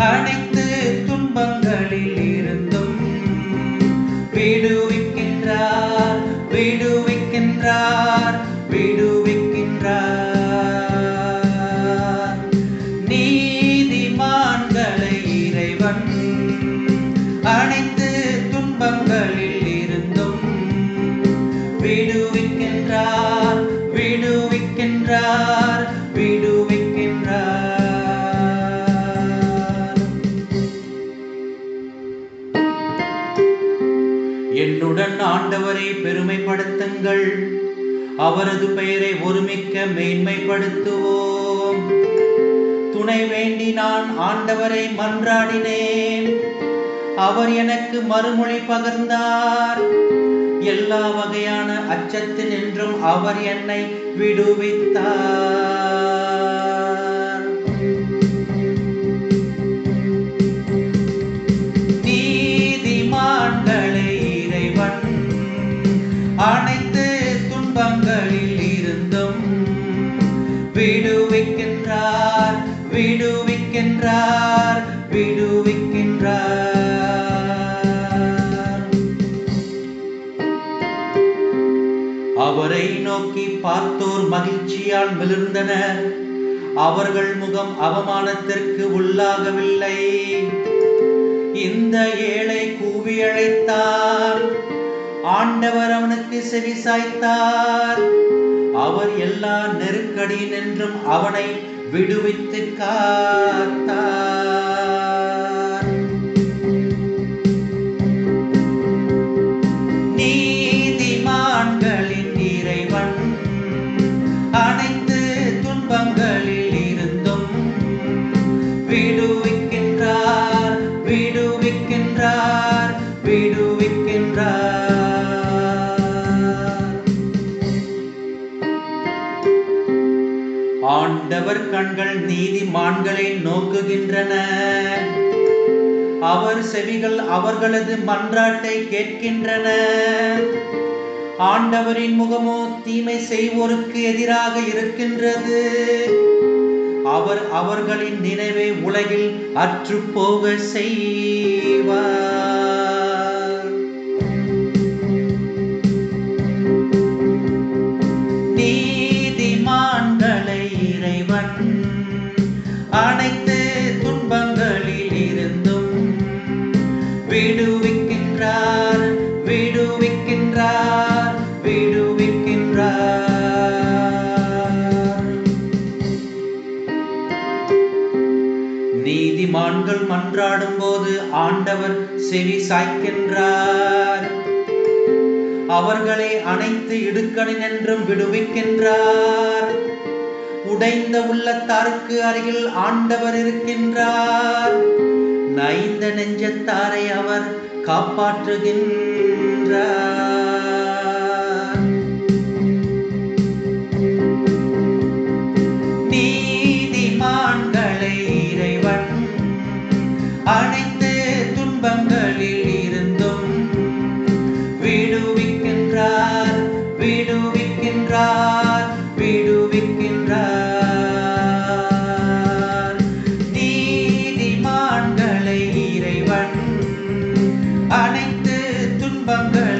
அனைத்து துன்பங்களில் இருந்தும் விடுவிக்கின்றார் விடுவிக்கின்றார் விடுவிக்கின்றார். நீதிமான்களை இறைவன் அனைத்து துன்பங்களில் இருந்தும் விடுவிக்கின்றார் விடுவிக்கின்றார் விடுவிக்கின்றார். என்னுடன் ஆண்டவரை பெருமைப்படுத்துங்கள், அவரது பெயரை ஒருமிக்க மேன்மைப்படுத்துவோம். துணை வேண்டி நான் ஆண்டவரை மன்றாடினேன், அவர் எனக்கு மறுமொழி பகர்ந்தார். எல்லா வகையான அச்சத்தினின்றும் அவர் என்னை விடுவித்தார். நீதிமான்களை இறைவன் அனைத்து துன்பங்களில் இருந்தும் விடுவிக்கின்றார் விடுவிக்கின்றார் விடுவிக்கின்றார். அவரை நோக்கி பார்த்தோர் மகிழ்ச்சியால் மிளிர்ந்தனர், அவர்கள் முகம் அவமானத்திற்கு உள்ளாகவில்லை. இந்த ஏழை கூவி அழைத்தான், ஆண்டவர் அவனுக்கு செவி சாய்த்தார். அவர் எல்லா நெருக்கடியினின்றும் அவனை விடுவித்து காத்தார். நீதிமான்களின் இறைவன் அனைத்து துன்பங்களில் இருந்தும் விடுவிக்கின்றார் விடுவிக்கின்றார் விடுவிக்கின்றார். ஆண்டவர் கண்கள் நீதிமான்களை நோக்குகின்றன, அவர் செவிகள் அவர்களது மன்றாட்டை கேட்கின்றன. ஆண்டவரின் முகமோ தீமை செய்வோருக்கு எதிராக இருக்கின்றது, அவர் அவர்களின் நினைவை உலகில் அற்றுப்போக செய்வார். நீதிமான்களை இறைவன் அனைத்து துன்பங்களில் இருந்தும் விடுவிக்கின்றார் விடுவிக்கின்றார் விடுவிக்கின்றார். நீதிமான்கள் மன்றாடும் போது ஆண்டவர் செவி சாய்க்கின்றார், அவர்களை அனைத்து இடுக்கணினின்றும் விடுவிக்கின்றார். உடைந்த உள்ளத்தாருக்கு அருகில் ஆண்டவர் இருக்கின்றார், நைந்த நெஞ்சத்தாரை அவர் காப்பாற்றுகின்றார். நீதிமான்களை இறைவன் அனைத்து துன்பங்களில் இருந்தும் விடுவிக்கின்றார் விடுவிக்கின்றார் விடுவிக்கின்றார். நீதிமான்களை இறைவன் அனைத்து துன்பங்கள்